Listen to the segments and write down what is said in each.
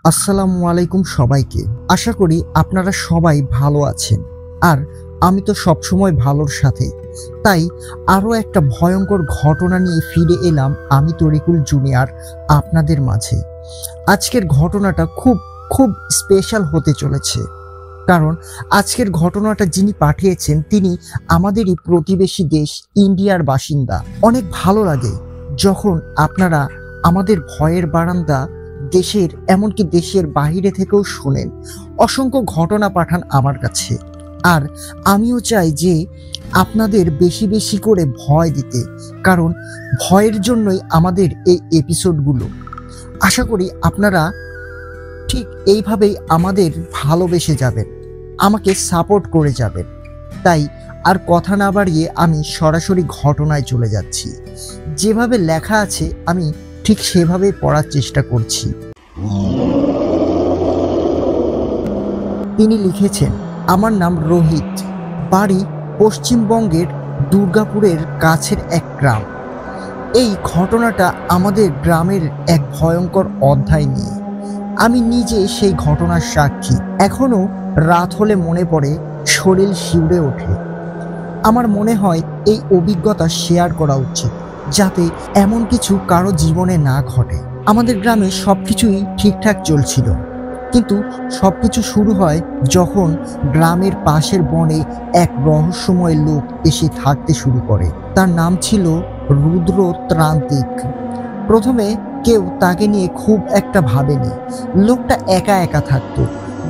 আসসালামু আলাইকুম সবাইকে। আশা করি আপনারা সবাই ভালো আছেন। আর আমি তো সবসময় ভালোর সাথে। তাই আরও একটা ভয়ঙ্কর ঘটনা নিয়ে ফিরে এলাম আমি তরিকুল জুনিয়র আপনাদের মাঝে। আজকের ঘটনাটা খুব খুব স্পেশাল হতে চলেছে, কারণ আজকের ঘটনাটা যিনি পাঠিয়েছেন তিনি আমাদেরই প্রতিবেশী দেশ ইন্ডিয়ার বাসিন্দা। অনেক ভালো লাগে যখন আপনারা আমাদের ভয়ের বারান্দা দেশের এমনকি দেশের বাইরে থেকেও শোনেন। অসংখ্য ঘটনা পাঠান আমার কাছে, আর আমিও চাই যে আপনাদের বেশি বেশি করে ভয় দিতে, কারণ ভয়ের জন্যই আমাদের এই এপিসোডগুলো। আশা করি আপনারা ঠিক এইভাবেই আমাদের ভালোবেসে যাবেন, আমাকে সাপোর্ট করে যাবেন। তাই আর কথা না বাড়িয়ে আমি সরাসরি ঘটনায় চলে যাচ্ছি। যেভাবে লেখা আছে আমি ঠিক সেভাবেই পড়ার চেষ্টা করছি। তিনি লিখেছেন, আমার নাম রোহিত, বাড়ি পশ্চিমবঙ্গের দুর্গাপুরের কাছের এক গ্রাম। এই ঘটনাটা আমাদের গ্রামের এক ভয়ঙ্কর অধ্যায় নিয়ে। আমি নিজে সেই ঘটনার সাক্ষী। এখনো রাত হলে মনে পড়ে, শরীর শিউরে ওঠে। আমার মনে হয় এই অভিজ্ঞতা শেয়ার করা উচিত, যাতে এমন কিছু কারো জীবনে না ঘটে। আমাদের গ্রামে সবকিছুই ঠিকঠাক চলছিল, কিন্তু সবকিছু শুরু হয় যখন গ্রামের পাশের বনে এক রহস্যময় লোক এসে থাকতে শুরু করে। তার নাম ছিল রুদ্রতান্ত্রিক। প্রথমে কেউ তাকে নিয়ে খুব একটা ভাবেনি। লোকটা একা একা থাকতো,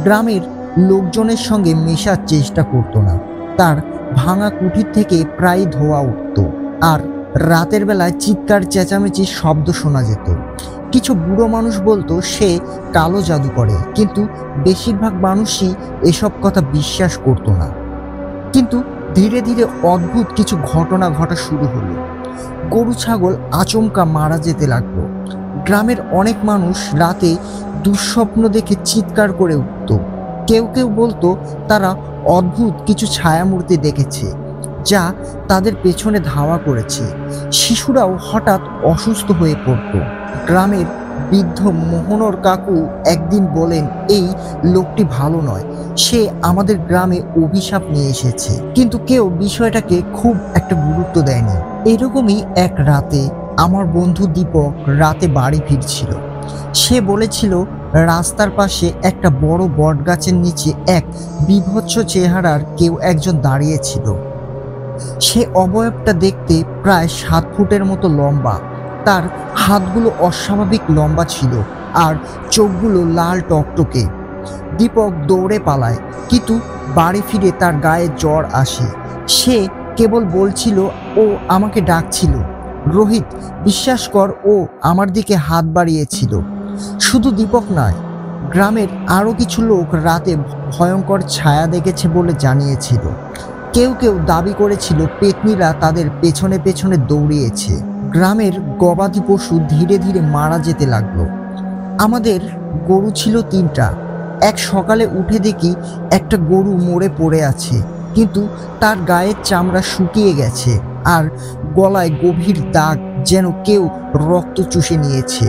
গ্রামের লোকজনের সঙ্গে মেশার চেষ্টা করতো না। তার ভাঙা কুঠির থেকে প্রায় ধোঁয়া উঠত, আর রাতের বেলায় চিৎকার চেঁচামেচির শব্দ শোনা যেত। কিছু বুড়ো মানুষ বলতো সে কালো জাদু করে, কিন্তু বেশিরভাগ মানুষই এসব কথা বিশ্বাস করতো না। কিন্তু ধীরে ধীরে অদ্ভুত কিছু ঘটনা ঘটা শুরু হলো। গরু ছাগল আচমকা মারা যেতে লাগলো। গ্রামের অনেক মানুষ রাতে দুঃস্বপ্ন দেখে চিৎকার করে উঠত। কেউ কেউ বলতো তারা অদ্ভুত কিছু ছায়ামূর্তি দেখেছে, যা তাদের পেছনে ধাওয়া করেছে। শিশুরাও হঠাৎ অসুস্থ হয়ে পড়ত। গ্রামের বৃদ্ধ মোহনর কাকু একদিন বলেন, এই লোকটি ভালো নয়, সে আমাদের গ্রামে অভিশাপ নিয়ে এসেছে। কিন্তু কেউ বিষয়টাকে খুব একটা গুরুত্ব দেয়নি। এরকমই এক রাতে আমার বন্ধু দীপক রাতে বাড়ি ফিরছিল। সে বলেছিল রাস্তার পাশে একটা বড় বটগাছের নিচে এক বিভৎস চেহারার কেউ একজন দাঁড়িয়েছিল। সে অবয়বটা দেখতে প্রায় 7 ফুটের মতো লম্বা। তার হাতগুলো অস্বাভাবিক লম্বা ছিল, আর চোখগুলো লাল টকটকে। দীপক দৌড়ে পালায়, কিন্তু বাড়ি ফিরে তার গায়ে জ্বর আসে। সে কেবল বলছিল ও আমাকে ডাকছিল। রোহিত, বিশ্বাস কর, ও আমার দিকে হাত বাড়িয়েছিল। শুধু দীপক নয়, গ্রামের আরও কিছু লোক রাতে ভয়ঙ্কর ছায়া দেখেছে বলে জানিয়েছিল। কেউ কেউ দাবি করেছিল পেতনিরা তাদের পেছনে পেছনে দৌড়িয়েছে। গ্রামের গবাদি পশু ধীরে ধীরে মারা যেতে লাগলো। আমাদের গরু ছিল 3টা। এক সকালে উঠে দেখি একটা গরু মরে পড়ে আছে, কিন্তু তার গায়ের চামড়া শুকিয়ে গেছে, আর গলায় গভীর দাগ, যেন কেউ রক্ত চুষে নিয়েছে।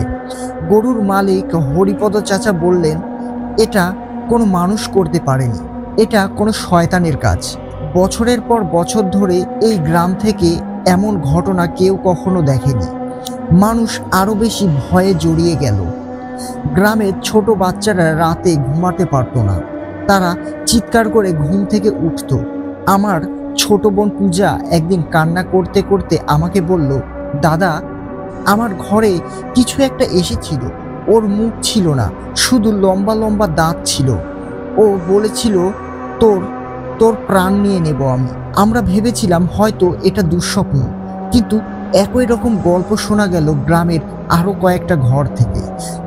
গরুর মালিক হরিপদ চাচা বললেন, এটা কোনো মানুষ করতে পারেনি, এটা কোনো শয়তানের কাজ। বছরের পর বছর ধরে এই গ্রাম থেকে এমন ঘটনা কেউ কখনো দেখেনি। মানুষ আরো বেশি ভয়ে জড়িয়ে গেল। গ্রামের ছোট বাচ্চারা রাতে ঘুমাতে পারতো না, তারা চিৎকার করে ঘুম থেকে উঠত। আমার ছোট বোন পূজা একদিন কান্না করতে করতে আমাকে বলল, দাদা, আমার ঘরে কিছু একটা এসেছিল। ওর মুখ ছিল না, শুধু লম্বা লম্বা দাঁত ছিল। ও বলেছিল, তোর তোর প্রাণ নিয়ে নেব আমি। আমরা ভেবেছিলাম হয়তো এটা দুঃস্বপ্ন, কিন্তু একই রকম গল্প শোনা গেল গ্রামের আরো কয়েকটা ঘর থেকে।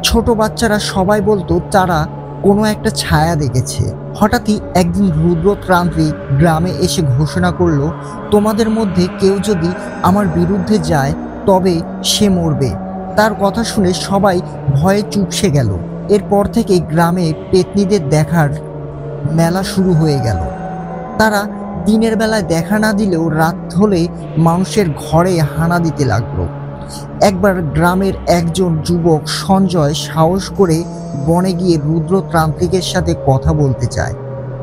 ছোট বাচ্চারা সবাই বলতো তারা কোনো একটা ছায়া দেখেছে। হঠাৎই একদিন রুদ্রতান্ত্রিক গ্রামে এসে ঘোষণা করলো, তোমাদের মধ্যে কেউ যদি আমার বিরুদ্ধে যায় তবে সে মরবে। তার কথা শুনে সবাই ভয়ে চুপসে গেল। এরপর থেকে গ্রামে পেতনিদের দেখার মেলা শুরু হয়ে গেল। তারা দিনের বেলায় দেখা না দিলেও রাত হলে মানুষের ঘরে হানা দিতে লাগলো। একবার গ্রামের একজন যুবক সঞ্জয় সাহস করে বনে গিয়ে রুদ্রতান্ত্রিকের সাথে কথা বলতে চায়,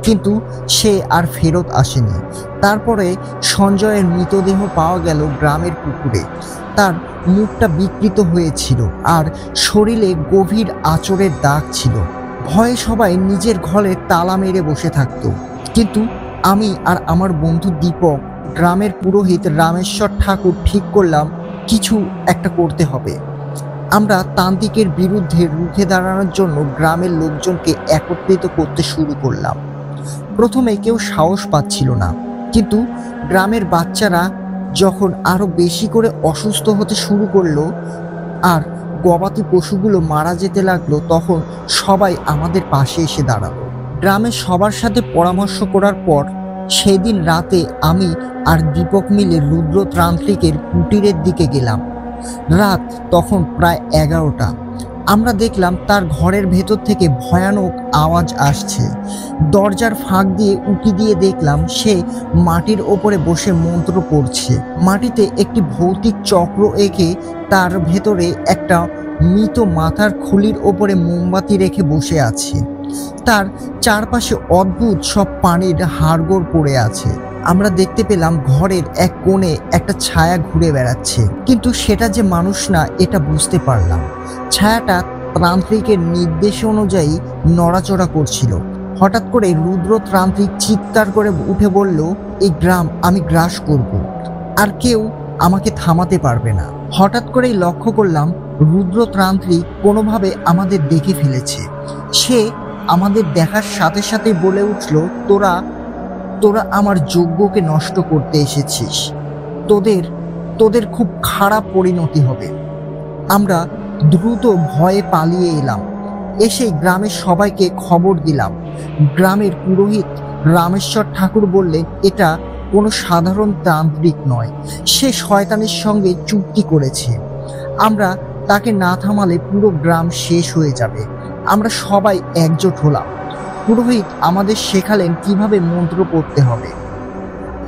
কিন্তু সে আর ফেরত আসেনি। তারপরে সঞ্জয়ের মৃতদেহ পাওয়া গেল গ্রামের পুকুরে। তার মুখটা বিকৃত হয়েছিল আর শরীরে গভীর আঁচড়ের দাগ ছিল। ভয়ে সবাই নিজের ঘরে তালা মেরে বসে থাকত, কিন্তু আমি আর আমার বন্ধু দীপক, গ্রামের পুরোহিত রামেশ্বর ঠাকুর ঠিক করলাম কিছু একটা করতে হবে। আমরা তান্ত্রিকের বিরুদ্ধে রুখে দাঁড়ানোর জন্য গ্রামের লোকজনকে একত্রিত করতে শুরু করলাম। প্রথমে কেউ সাহস পাচ্ছিল না, কিন্তু গ্রামের বাচ্চারা যখন আরো বেশি করে অসুস্থ হতে শুরু করলো আর গবাদি পশুগুলো মারা যেতে লাগলো, তখন সবাই আমাদের পাশে এসে দাঁড়ালো। গ্রামের সবার সাথে পরামর্শ করার পর সেই দিন রাতে আমি আর দীপক মিলে রুদ্রতান্ত্রিকের কুটিরের দিকে গেলাম। রাত তখন প্রায় 11টা। আমরা দেখলাম তার ঘরের ভেতর থেকে ভয়ানক আওয়াজ আসছে। দরজার ফাঁক দিয়ে উঁকি দিয়ে দেখলাম সে মাটির ওপরে বসে মন্ত্র পড়ছে। মাটিতে একটি ভৌতিক চক্র এঁকে তার ভেতরে একটা মৃত মাথার খুলির ওপরে মোমবাতি রেখে বসে আছে। তার চারপাশে অদ্ভুত সব পানির হাড়গোড় পড়ে আছে। আমরা দেখতে পেলাম ঘরের এক কোণে একটা ছায়া ঘুরে বেড়াচ্ছে, কিন্তু সেটা যে মানুষ না এটা বুঝতে পারলাম। ছায়াটা তান্ত্রিকের নির্দেশ অনুযায়ী নড়াচড়া করছিল। হঠাৎ করে রুদ্রতান্ত্রিক চিৎকার করে উঠে বলল, এই গ্রাম আমি গ্রাস করব, আর কেউ আমাকে থামাতে পারবে না। হঠাৎ করেই লক্ষ্য করলাম রুদ্রতান্ত্রিক কোনোভাবে আমাদের দেখে ফেলেছে। সে আমাদের দেখার সাথে সাথে বলে উঠল, তোরা আমার যজ্ঞকে নষ্ট করতে এসেছিস, তোদের খুব খারাপ পরিণতি হবে। আমরা দ্রুত ভয়ে পালিয়ে এলাম। এসে গ্রামের সবাইকে খবর দিলাম। গ্রামের পুরোহিত রামেশ্বর ঠাকুর বললেন, এটা কোনো সাধারণ তান্ত্রিক নয়, সে শয়তানের সঙ্গে চুক্তি করেছে। আমরা তাকে না থামালে পুরো গ্রাম শেষ হয়ে যাবে। আমরা সবাই একজোট হলাম। পুরোহিত আমাদের শেখালেন কিভাবে মন্ত্র পড়তে হবে।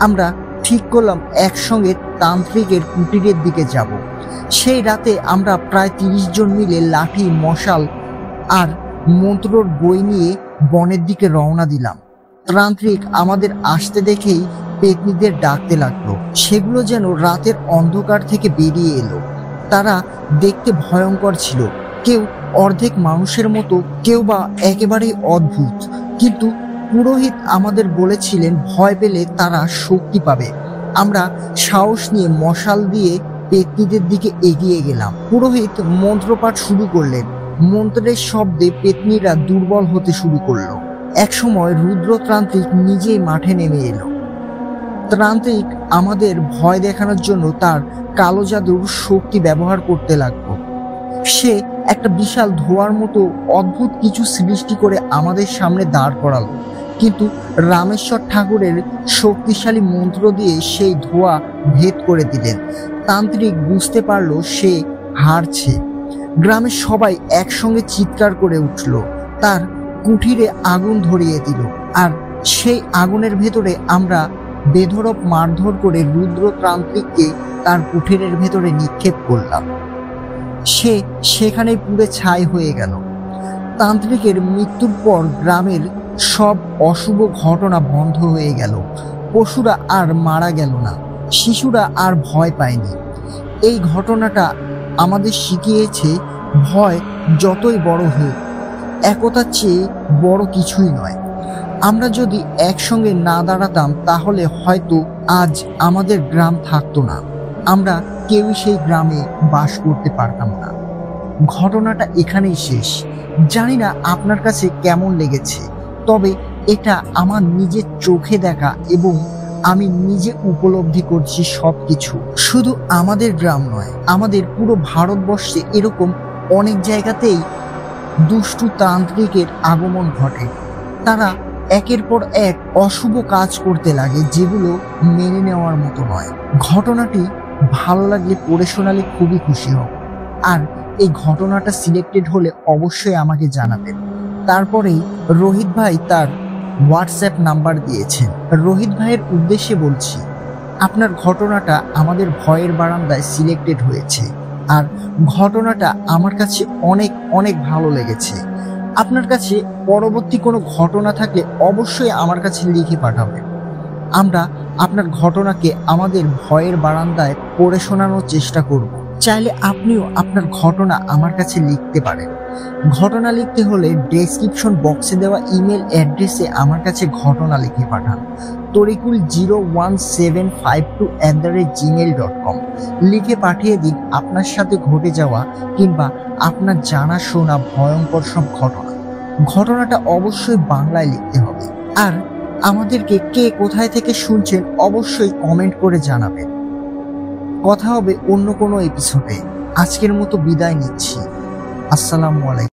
আমরা ঠিক করলাম একসঙ্গে তান্ত্রিকের কুটিরের দিকে যাব। সেই রাতে আমরা প্রায় 30 জন মিলে লাঠি, মশাল আর মন্ত্রর বই নিয়ে বনের দিকে রওনা দিলাম। তান্ত্রিক আমাদের আসতে দেখেই পেতনিদের ডাকতে লাগলো। সেগুলো যেন রাতের অন্ধকার থেকে বেরিয়ে এলো। তারা দেখতে ভয়ঙ্কর ছিল, কেউ অর্ধেক মানুষের মতো, কেউ বা একেবারেই অদ্ভুত। কিন্তু পুরোহিত আমাদের বলেছিলেন ভয় পেলে তারা শক্তি পাবে। আমরা সাহস নিয়ে মশাল দিয়ে পেতনিদের দিকে এগিয়ে গেলাম। পুরোহিত মন্ত্রপাঠ শুরু করলেন। মন্ত্রের শব্দে পেতনিরা দুর্বল হতে শুরু করলো। একসময় রুদ্রতান্ত্রিক নিজেই মাঠে নেমে এলো। তান্ত্রিক আমাদের ভয় দেখানোর জন্য তার কালো জাদুর শক্তি ব্যবহার করতে লাগলো। সে একটা বিশাল ধোঁয়ার মতো অদ্ভুত কিছু সৃষ্টি করে আমাদের সামনে দাঁড় করালো, কিন্তু রামেশ্বর ঠাকুরের শক্তিশালী মন্ত্র দিয়ে সেই ধোঁয়া ভেদ করে দিলেন। তান্ত্রিক বুঝতে পারলো সে হারছে। গ্রামের সবাই একসঙ্গে চিৎকার করে উঠল। তার কুঠিরে আগুন ধরিয়ে দিল, আর সেই আগুনের ভেতরে আমরা বেধড়ক মারধর করে রুদ্রতান্ত্রিককে তার কুঠিরের ভেতরে নিক্ষেপ করলাম। সে সেখানে পুড়ে ছাই হয়ে গেল। তান্ত্রিকের মৃত্যুর পর গ্রামের সব অশুভ ঘটনা বন্ধ হয়ে গেল। পশুরা আর মারা গেল না, শিশুরা আর ভয় পায়নি। এই ঘটনাটা আমাদের শিখিয়েছে ভয় যতই বড় হোক, একতার চেয়ে বড় কিছুই নয়। আমরা যদি একসঙ্গে না দাঁড়াতাম তাহলে হয়তো আজ আমাদের গ্রাম থাকতো না, আমরা কেউই সেই গ্রামে বাস করতে পারতাম না। ঘটনাটা এখানেই শেষ। জানি না আপনার কাছে কেমন লেগেছে, তবে এটা আমার নিজের চোখে দেখা এবং আমি নিজে উপলব্ধি করছি সবকিছু। শুধু আমাদের গ্রাম নয়, আমাদের পুরো ভারতবর্ষে এরকম অনেক জায়গাতেই দুষ্টু তান্ত্রিকের আগমন ঘটে। তারা একের পর এক অশুভ কাজ করতে লাগে, যেগুলো মেনে নেওয়ার মতো নয়। ঘটনাটি ভালো লাগলে পড়ে শোনালে খুবই খুশি হব। আর এই ঘটনাটা সিলেক্টেড হলে অবশ্যই আমাকে জানাবেন। তারপরেই রোহিত ভাই তার হোয়াটসঅ্যাপ নাম্বার দিয়েছেন। রোহিত ভাইয়ের উদ্দেশ্যে বলছি, আপনার ঘটনাটা আমাদের ভয়ের বারান্দায় সিলেক্টেড হয়েছে। আর ঘটনাটা আমার কাছে অনেক অনেক ভালো লেগেছে। আপনার কাছে পরবর্তী কোনো ঘটনা থাকলে অবশ্যই আমার কাছে লিখে পাঠাবেন। আমরা আপনার ঘটনাকে আমাদের ভয়ের বারান্দায় পড়ে শোনানোর চেষ্টা করব। চাইলে আপনিও আপনার ঘটনা আমার কাছে লিখতে পারেন। ঘটনা লিখতে হলে ডেসক্রিপশন বক্সে দেওয়া ইমেল অ্যাড্রেসে আমার কাছে ঘটনা লিখে পাঠান। torikul01752@gmail.com লিখে পাঠিয়ে দিন আপনার সাথে ঘটে যাওয়া কিংবা আপনার জানাশোনা ভয়ঙ্কর সব ঘটনা। ঘটনাটা অবশ্যই বাংলায় লিখতে হবে। আর আমাদেরকে কে কোথায় থেকে শুনছেন অবশ্যই কমেন্ট করে জানাবেন। কথা হবে অন্য কোনো এপিসোডে। আজকের মতো বিদায় নিচ্ছি। আসসালামু আলাইকুম।